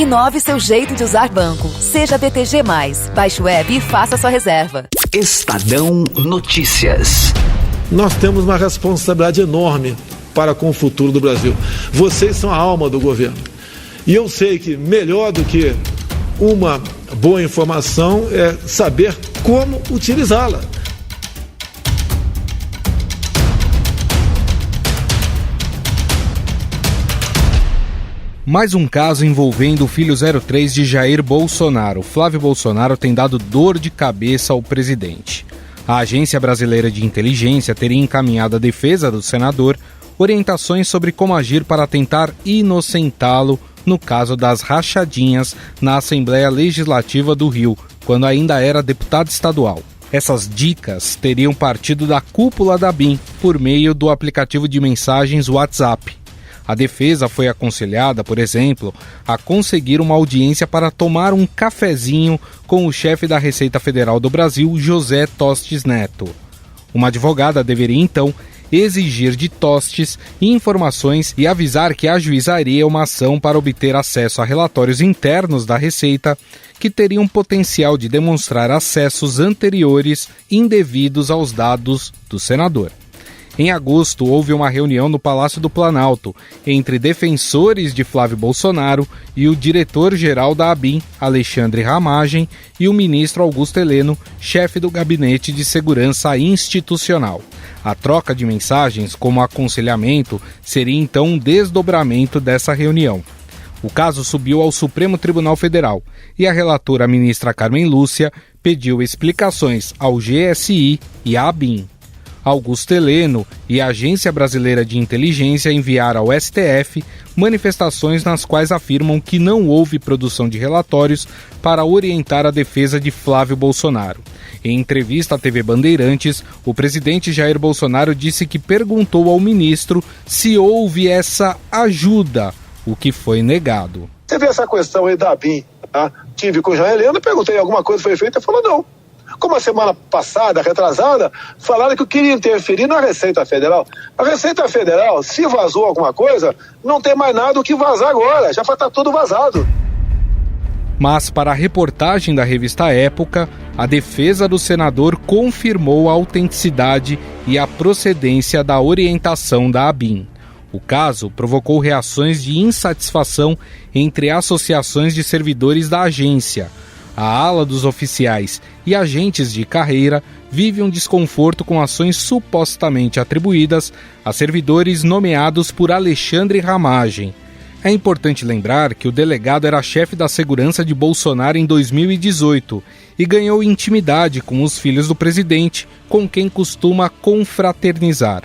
Inove seu jeito de usar banco. Seja BTG+. Baixe o app e faça sua reserva. Estadão Notícias. Nós temos uma responsabilidade enorme para com o futuro do Brasil. Vocês são a alma do governo. E eu sei que melhor do que uma boa informação é saber como utilizá-la. Mais um caso envolvendo o filho 03 de Jair Bolsonaro. Flávio Bolsonaro tem dado dor de cabeça ao presidente. A Agência Brasileira de Inteligência teria encaminhado à defesa do senador orientações sobre como agir para tentar inocentá-lo no caso das rachadinhas na Assembleia Legislativa do Rio, quando ainda era deputado estadual. Essas dicas teriam partido da cúpula da ABIN por meio do aplicativo de mensagens WhatsApp. A defesa foi aconselhada, por exemplo, a conseguir uma audiência para tomar um cafezinho com o chefe da Receita Federal do Brasil, José Tostes Neto. Uma advogada deveria, então, exigir de Tostes informações e avisar que ajuizaria uma ação para obter acesso a relatórios internos da Receita que teriam potencial de demonstrar acessos anteriores indevidos aos dados do senador. Em agosto, houve uma reunião no Palácio do Planalto entre defensores de Flávio Bolsonaro e o diretor-geral da ABIN, Alexandre Ramagem, e o ministro Augusto Heleno, chefe do Gabinete de Segurança Institucional. A troca de mensagens como aconselhamento seria então um desdobramento dessa reunião. O caso subiu ao Supremo Tribunal Federal e a relatora ministra Carmen Lúcia pediu explicações ao GSI e à ABIN. Augusto Heleno e a Agência Brasileira de Inteligência enviaram ao STF manifestações nas quais afirmam que não houve produção de relatórios para orientar a defesa de Flávio Bolsonaro. Em entrevista à TV Bandeirantes, o presidente Jair Bolsonaro disse que perguntou ao ministro se houve essa ajuda, o que foi negado. Você vê essa questão aí da ABIN, tá? Tive com o Jair Heleno, perguntei alguma coisa foi feita, ele falou não. Como a semana passada, retrasada, falaram que eu queria interferir na Receita Federal. A Receita Federal, se vazou alguma coisa, não tem mais nada o que vazar agora, já vai estar tudo vazado. Mas, para a reportagem da revista Época, a defesa do senador confirmou a autenticidade e a procedência da orientação da ABIN. O caso provocou reações de insatisfação entre associações de servidores da agência. A ala dos oficiais e agentes de carreira vive um desconforto com ações supostamente atribuídas a servidores nomeados por Alexandre Ramagem. É importante lembrar que o delegado era chefe da segurança de Bolsonaro em 2018 e ganhou intimidade com os filhos do presidente, com quem costuma confraternizar.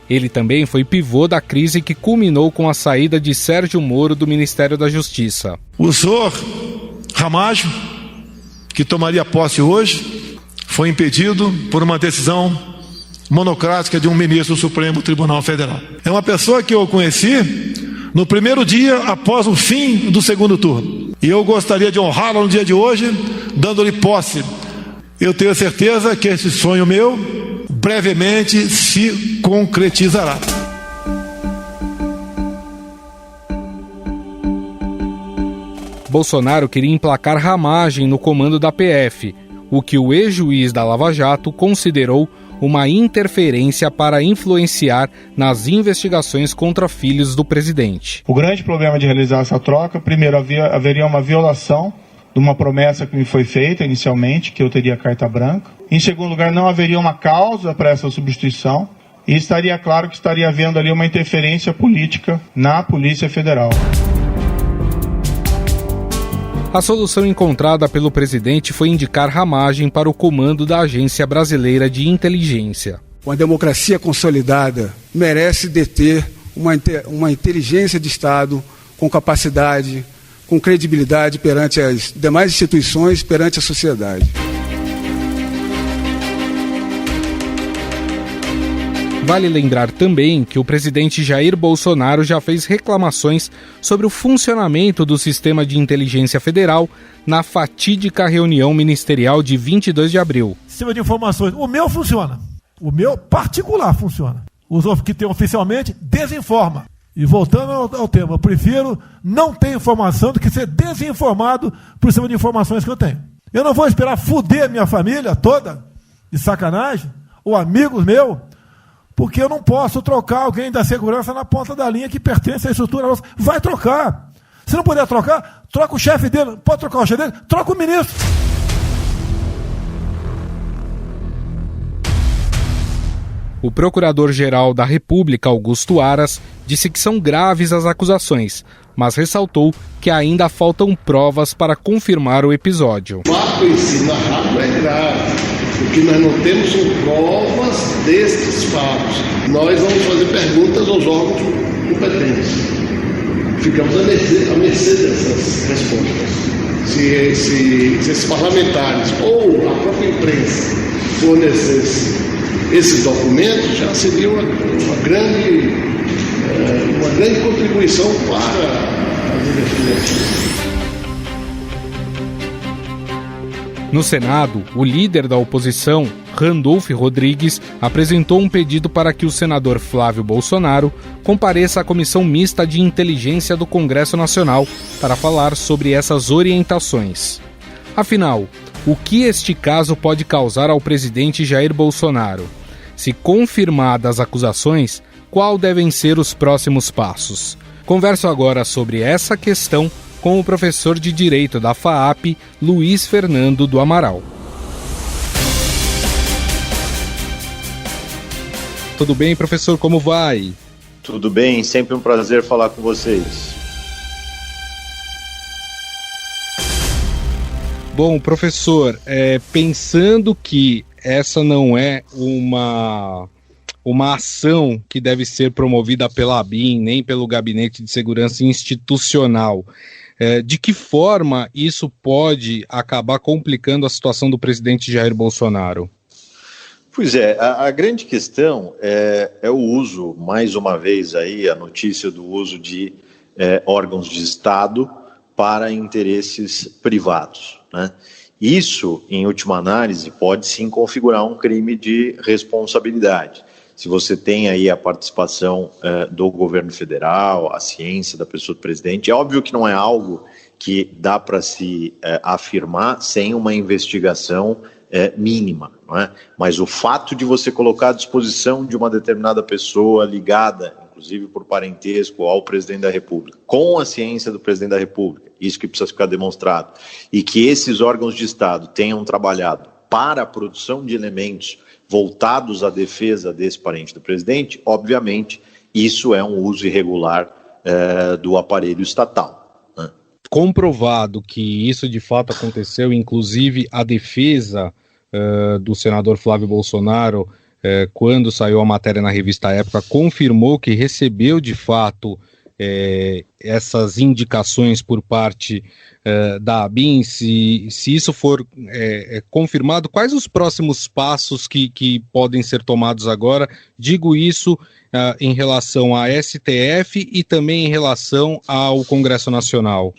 Ele também foi pivô da crise que culminou com a saída de Sérgio Moro do Ministério da Justiça. O senhor Ramagem, que tomaria posse hoje, foi impedido por uma decisão monocrática de um ministro do Supremo Tribunal Federal. É uma pessoa que eu conheci no primeiro dia após o fim do segundo turno. E eu gostaria de honrá-lo no dia de hoje, dando-lhe posse. Eu tenho certeza que esse sonho meu brevemente se concretizará. Bolsonaro queria emplacar Ramagem no comando da PF, o que o ex-juiz da Lava Jato considerou uma interferência para influenciar nas investigações contra filhos do presidente. O grande problema de realizar essa troca, primeiro, haveria uma violação de uma promessa que me foi feita inicialmente, que eu teria carta branca. Em segundo lugar, não haveria uma causa para essa substituição e estaria claro que estaria havendo ali uma interferência política na Polícia Federal. A solução encontrada pelo presidente foi indicar Ramagem para o comando da Agência Brasileira de Inteligência. Uma democracia consolidada merece deter uma inteligência de Estado com capacidade, com credibilidade perante as demais instituições, perante a sociedade. Vale lembrar também que o presidente Jair Bolsonaro já fez reclamações sobre o funcionamento do sistema de inteligência federal na fatídica reunião ministerial de 22 de abril. Sistema de informações, o meu funciona, o meu particular funciona. Os que tem oficialmente desinforma. E voltando ao tema, eu prefiro não ter informação do que ser desinformado por cima de informações que eu tenho. Eu não vou esperar fuder a minha família toda, de sacanagem, ou amigos meus, porque eu não posso trocar alguém da segurança na ponta da linha que pertence à estrutura nossa. Vai trocar. Se não puder trocar, troca o chefe dele. Pode trocar o chefe dele? Troca o ministro. O Procurador-Geral da República, Augusto Aras, disse que são graves as acusações, mas ressaltou que ainda faltam provas para confirmar o episódio. O fato em si narrado é grave. O que nós não temos são provas destes fatos. Nós vamos fazer perguntas aos órgãos competentes. Ficamos à mercê dessas respostas. Se esses parlamentares ou a própria imprensa fornecessem esses documentos, já seria uma grande contribuição para as investigações. No Senado, o líder da oposição, Randolph Rodrigues, apresentou um pedido para que o senador Flávio Bolsonaro compareça à Comissão Mista de Inteligência do Congresso Nacional para falar sobre essas orientações. Afinal, o que este caso pode causar ao presidente Jair Bolsonaro? Se confirmadas as acusações, qual devem ser os próximos passos? Converso agora sobre essa questão com o professor de Direito da FAAP, Luiz Fernando do Amaral. Tudo bem, professor? Como vai? Tudo bem, sempre um prazer falar com vocês. Bom, professor, pensando que essa não é uma ação que deve ser promovida pela ABIN, nem pelo Gabinete de Segurança Institucional, de que forma isso pode acabar complicando a situação do presidente Jair Bolsonaro? Pois é, a grande questão é o uso, mais uma vez aí, a notícia do uso de órgãos de Estado para interesses privados, né? Isso, em última análise, pode sim configurar um crime de responsabilidade. Se você tem aí a participação do governo federal, a ciência da pessoa do presidente, é óbvio que não é algo que dá para se afirmar sem uma investigação mínima, não é? Mas o fato de você colocar à disposição de uma determinada pessoa ligada, inclusive por parentesco, ao presidente da República, com a ciência do presidente da República, isso que precisa ficar demonstrado, e que esses órgãos de Estado tenham trabalhado para a produção de elementos voltados à defesa desse parente do presidente, obviamente, isso é um uso irregular do aparelho estatal, né? Comprovado que isso de fato aconteceu, inclusive a defesa do senador Flávio Bolsonaro, quando saiu a matéria na revista Época, confirmou que recebeu de fato essas indicações por parte da ABIN. Se isso for confirmado, quais os próximos passos que podem ser tomados agora? Digo isso em relação à STF e também em relação ao Congresso Nacional.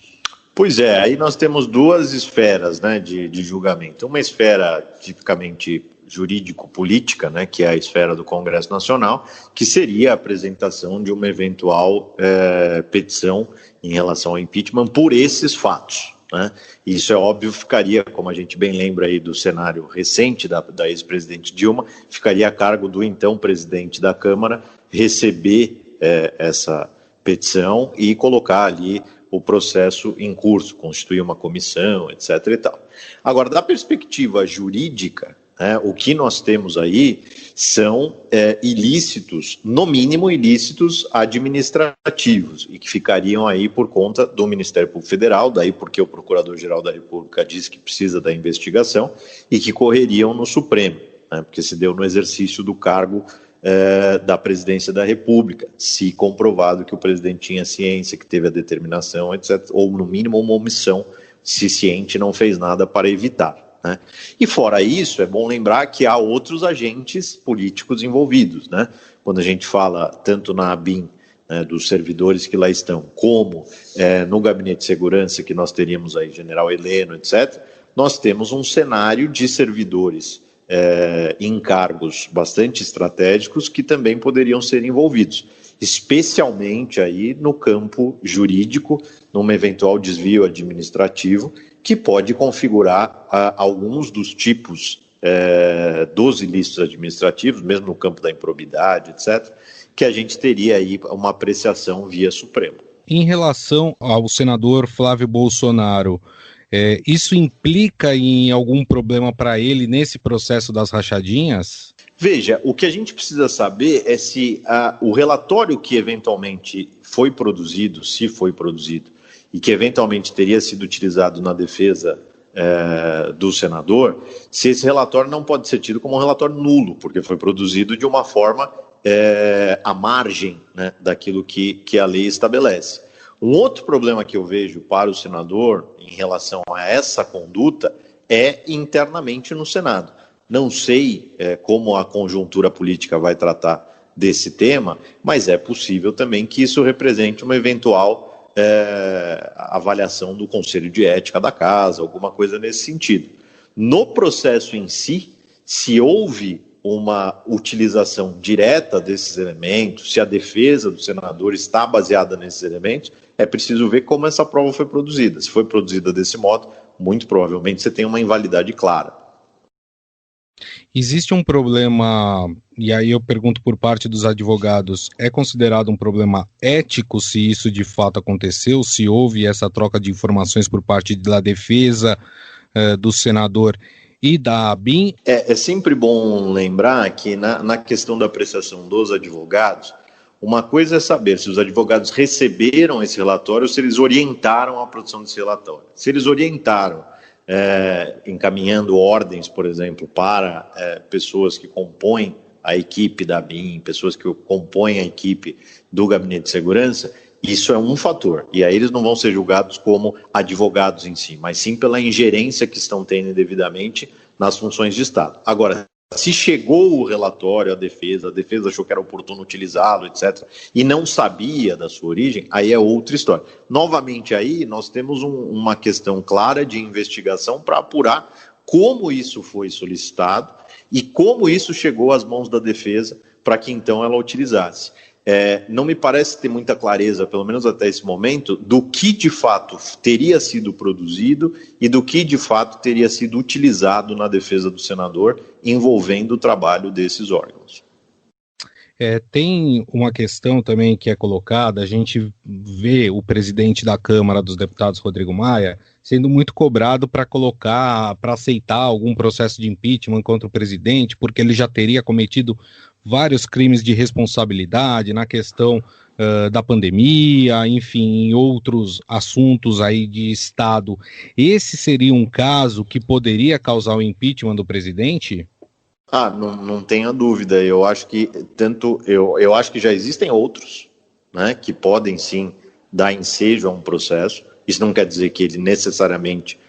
Pois é, aí nós temos duas esferas, né, de julgamento. Uma esfera tipicamente jurídico-política, né, que é a esfera do Congresso Nacional, que seria a apresentação de uma eventual petição em relação ao impeachment por esses fatos, né? Isso é óbvio, ficaria, como a gente bem lembra aí do cenário recente da ex-presidente Dilma, ficaria a cargo do então presidente da Câmara receber essa petição e colocar ali o processo em curso, constituir uma comissão, etc. e tal. Agora, da perspectiva jurídica, o que nós temos aí são ilícitos, no mínimo ilícitos administrativos, e que ficariam aí por conta do Ministério Público Federal, daí porque o Procurador-Geral da República diz que precisa da investigação, e que correriam no Supremo, né, porque se deu no exercício do cargo da presidência da República, se comprovado que o presidente tinha ciência, que teve a determinação, etc., ou no mínimo uma omissão, se ciente não fez nada para evitar, né? E fora isso, é bom lembrar que há outros agentes políticos envolvidos, né? Quando a gente fala tanto na ABIN, né, dos servidores que lá estão, como no Gabinete de Segurança, que nós teríamos aí General Heleno, etc., nós temos um cenário de servidores em cargos bastante estratégicos que também poderiam ser envolvidos. especialmente aí no campo jurídico, num eventual desvio administrativo, que pode configurar alguns dos tipos dos ilícitos administrativos, mesmo no campo da improbidade, etc., que a gente teria aí uma apreciação via Supremo. Em relação ao senador Flávio Bolsonaro, isso implica em algum problema para ele nesse processo das rachadinhas? Veja, o que a gente precisa saber é se o relatório que eventualmente foi produzido, se foi produzido, e que eventualmente teria sido utilizado na defesa do senador, se esse relatório não pode ser tido como um relatório nulo, porque foi produzido de uma forma à margem, né, daquilo que a lei estabelece. Um outro problema que eu vejo para o senador em relação a essa conduta é internamente no Senado. Não sei como a conjuntura política vai tratar desse tema, mas é possível também que isso represente uma eventual avaliação do Conselho de Ética da Casa, alguma coisa nesse sentido. No processo em si, se houve uma utilização direta desses elementos, se a defesa do senador está baseada nesses elementos, é preciso ver como essa prova foi produzida. Se foi produzida desse modo, muito provavelmente você tem uma invalidade clara. Existe um problema, e aí eu pergunto por parte dos advogados, é considerado um problema ético se isso de fato aconteceu, se houve essa troca de informações por parte da defesa do senador e da ABIN? É sempre bom lembrar que na questão da apreciação dos advogados, uma coisa é saber se os advogados receberam esse relatório ou se eles orientaram a produção desse relatório. Se eles orientaram, encaminhando ordens, por exemplo, para pessoas que compõem a equipe da ABIN, pessoas que compõem a equipe do Gabinete de Segurança, isso é um fator. E aí eles não vão ser julgados como advogados em si, mas sim pela ingerência que estão tendo indevidamente nas funções de Estado. Agora, se chegou o relatório à defesa, a defesa achou que era oportuno utilizá-lo, etc., e não sabia da sua origem, aí é outra história. Novamente aí, nós temos uma questão clara de investigação para apurar como isso foi solicitado e como isso chegou às mãos da defesa para que então ela utilizasse. Não me parece ter muita clareza, pelo menos até esse momento, do que de fato teria sido produzido e do que de fato teria sido utilizado na defesa do senador envolvendo o trabalho desses órgãos. Tem uma questão também que é colocada, a gente vê o presidente da Câmara dos Deputados, Rodrigo Maia, sendo muito cobrado para aceitar algum processo de impeachment contra o presidente, porque ele já teria cometido vários crimes de responsabilidade na questão da pandemia, enfim, em outros assuntos aí de Estado. Esse seria um caso que poderia causar o impeachment do presidente? Não tenha dúvida. Eu acho que eu acho que já existem outros, né, que podem sim dar ensejo a um processo. Isso não quer dizer que ele necessariamente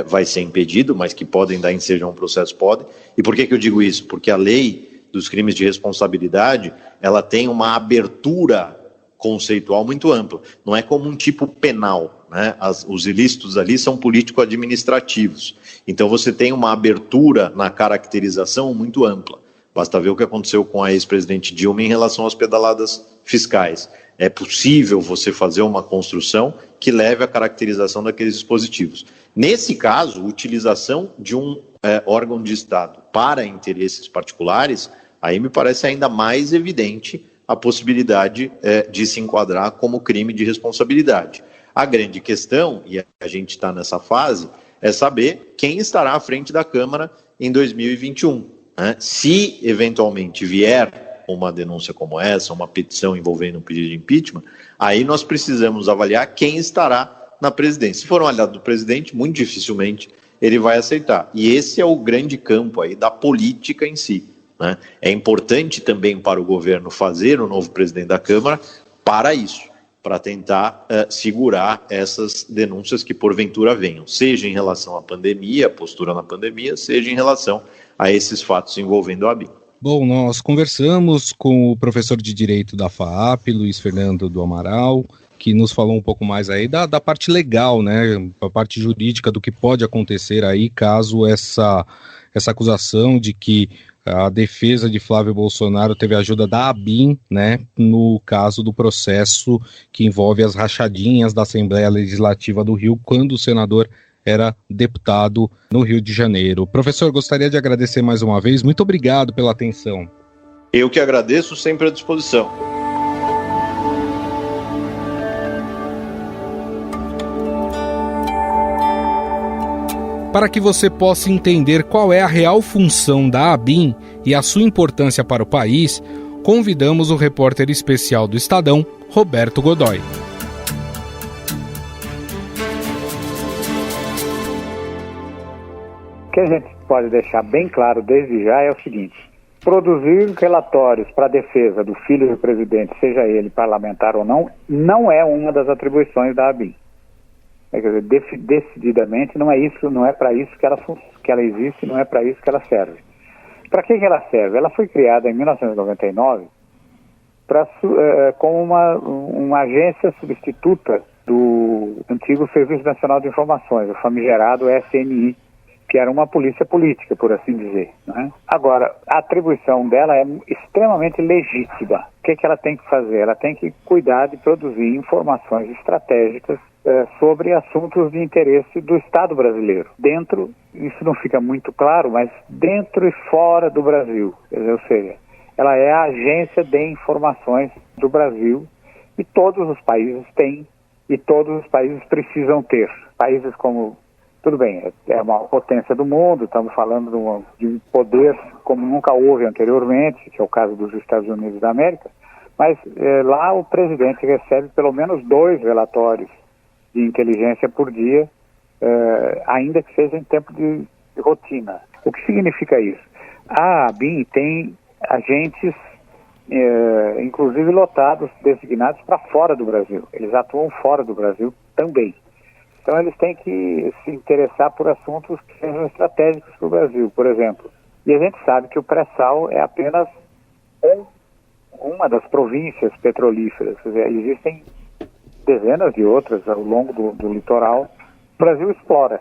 vai ser impedido, mas que podem dar ensejo a um processo, podem. E por que eu digo isso? Porque a lei dos crimes de responsabilidade, ela tem uma abertura conceitual muito ampla. Não é como um tipo penal, né? Os ilícitos ali são político-administrativos. Então você tem uma abertura na caracterização muito ampla. Basta ver o que aconteceu com a ex-presidente Dilma em relação às pedaladas fiscais. É possível você fazer uma construção que leve à caracterização daqueles dispositivos. Nesse caso, utilização de um órgão de Estado para interesses particulares, aí me parece ainda mais evidente a possibilidade de se enquadrar como crime de responsabilidade. A grande questão, e a gente está nessa fase, é saber quem estará à frente da Câmara em 2021. Né? Se eventualmente vier uma denúncia como essa, uma petição envolvendo um pedido de impeachment, aí nós precisamos avaliar quem estará na presidência. Se for um aliado do presidente, muito dificilmente ele vai aceitar. E esse é o grande campo aí da política em si. Né? É importante também para o governo fazer o novo presidente da Câmara para isso, para tentar segurar essas denúncias que porventura venham, seja em relação à pandemia, a postura na pandemia, seja em relação a esses fatos envolvendo a ABIN. Bom, nós conversamos com o professor de Direito da FAAP, Luiz Fernando do Amaral, que nos falou um pouco mais aí da parte legal, né, a parte jurídica do que pode acontecer aí caso essa acusação de que A defesa de Flávio Bolsonaro teve a ajuda da ABIN, né, no caso do processo que envolve as rachadinhas da Assembleia Legislativa do Rio, quando o senador era deputado no Rio de Janeiro. Professor, gostaria de agradecer mais uma vez. Muito obrigado pela atenção. Eu que agradeço, sempre à disposição. Para que você possa entender qual é a real função da ABIN e a sua importância para o país, convidamos o repórter especial do Estadão, Roberto Godoy. O que a gente pode deixar bem claro desde já é o seguinte: produzir relatórios para a defesa do filho do presidente, seja ele parlamentar ou não, não é uma das atribuições da ABIN. Quer dizer, decididamente não é para isso que ela existe, não é para isso que ela serve. Para que ela serve? Ela foi criada em 1999 como uma agência substituta do antigo Serviço Nacional de Informações, o famigerado SNI, que era uma polícia política, por assim dizer, né? Agora, a atribuição dela é extremamente legítima. O que ela tem que fazer? Ela tem que cuidar de produzir informações estratégicas sobre assuntos de interesse do Estado brasileiro. Dentro, isso não fica muito claro, mas dentro e fora do Brasil. Ou seja, ela é a agência de informações do Brasil e todos os países têm e todos os países precisam ter. Países como, tudo bem, é uma potência do mundo, estamos falando de um poder como nunca houve anteriormente, que é o caso dos Estados Unidos da América, mas lá o presidente recebe pelo menos 2 relatórios de inteligência por dia, ainda que seja em tempo de rotina. O que significa isso? A ABIN tem agentes, inclusive lotados, designados para fora do Brasil. Eles atuam fora do Brasil também. Então eles têm que se interessar por assuntos que sejam estratégicos para o Brasil, por exemplo. E a gente sabe que o pré-sal é apenas uma das províncias petrolíferas. Quer dizer, existem dezenas de outras ao longo do litoral. O Brasil explora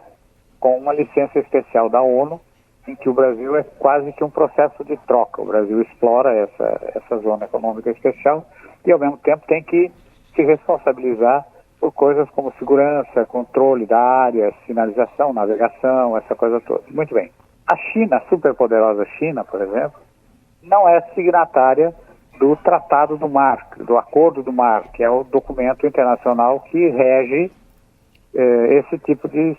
com uma licença especial da ONU, em que o Brasil é quase que um processo de troca. O Brasil explora essa zona econômica especial e, ao mesmo tempo, tem que se responsabilizar por coisas como segurança, controle da área, sinalização, navegação, essa coisa toda. Muito bem. A China, a superpoderosa China, por exemplo, não é signatária do Tratado do Mar, do Acordo do Mar, que é o documento internacional que rege esse tipo de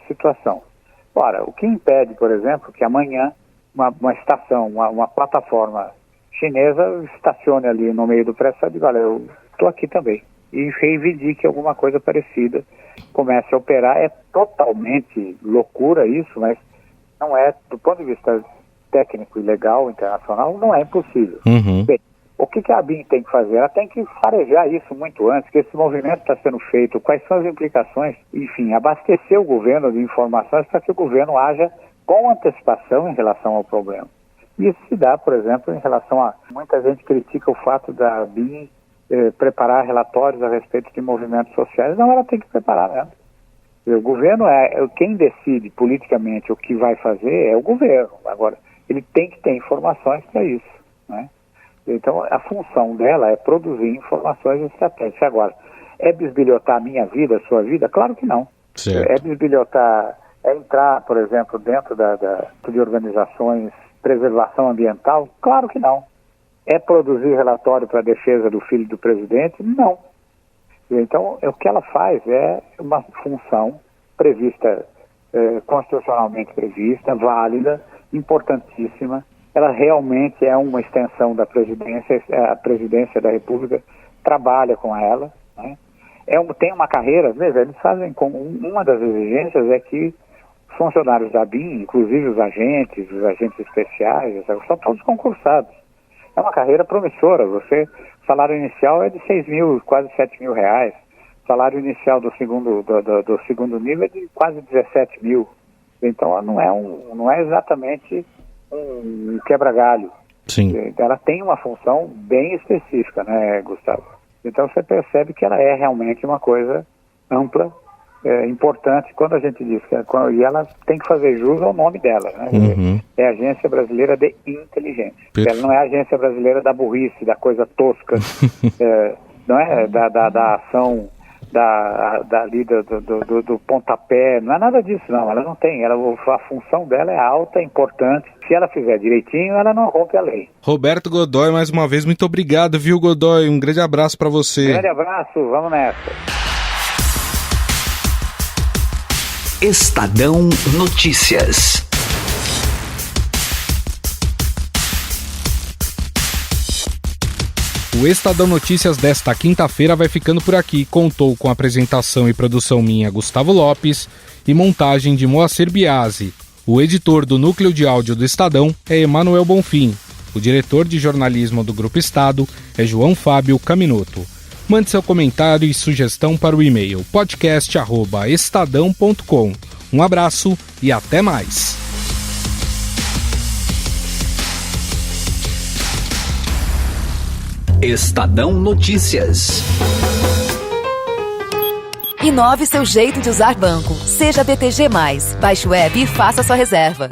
situação. Ora, o que impede, por exemplo, que amanhã uma estação, uma plataforma chinesa estacione ali no meio do pré-sal e diga, olha, eu estou aqui também, e reivindique alguma coisa parecida, comece a operar. É totalmente loucura isso, mas não é, do ponto de vista técnico e legal internacional, não é impossível. Bem, o que a ABIN tem que fazer? Ela tem que farejar isso muito antes, que esse movimento está sendo feito, quais são as implicações, enfim, abastecer o governo de informações para que o governo haja com antecipação em relação ao problema. Isso se dá, por exemplo, em relação a... Muita gente critica o fato da ABIN preparar relatórios a respeito de movimentos sociais. Não, ela tem que preparar mesmo. O governo quem decide politicamente o que vai fazer é o governo. Agora, ele tem que ter informações para isso, né? Então, a função dela é produzir informações estratégicas. Agora, é bisbilhotar a minha vida, a sua vida? Claro que não. Certo. É bisbilhotar, é entrar, por exemplo, dentro de organizações de preservação ambiental? Claro que não. É produzir relatório para a defesa do filho do presidente? Não. Então, o que ela faz é uma função prevista, constitucionalmente prevista, válida, importantíssima. Ela realmente é uma extensão da presidência, a presidência da República trabalha com ela, né? Tem uma carreira, veja, eles fazem como uma das exigências é que os funcionários da ABIN, inclusive os agentes especiais, são todos concursados. É uma carreira promissora. O salário inicial é de 6 mil, quase 7 mil reais. O salário inicial do segundo nível é de quase 17 mil. Então, não é exatamente um quebra-galho. Sim. Ela tem uma função bem específica, né, Gustavo? Então, você percebe que ela é realmente uma coisa ampla importante quando a gente diz que e ela tem que fazer jus ao nome dela, né? É a Agência Brasileira de Inteligência. Ela não é a Agência Brasileira da burrice, da coisa tosca, não é da ação do pontapé, não é nada disso não, ela não tem, a função dela é alta, é importante, se ela fizer direitinho, ela não rompe a lei. Roberto Godoy, mais uma vez, muito obrigado, viu, Godoy? Um grande abraço para você. Grande abraço, vamos nessa. Estadão Notícias. O Estadão Notícias desta quinta-feira vai ficando por aqui. Contou com apresentação e produção minha, Gustavo Lopes, e montagem de Moacir Biasi. O editor do núcleo de áudio do Estadão é Emanuel Bonfim. O diretor de jornalismo do Grupo Estado é João Fábio Caminoto. Mande seu comentário e sugestão para o e-mail podcast@estadão.com. Um abraço e até mais. Estadão Notícias. Inove seu jeito de usar banco. Seja BTG+. Baixe o app e faça sua reserva.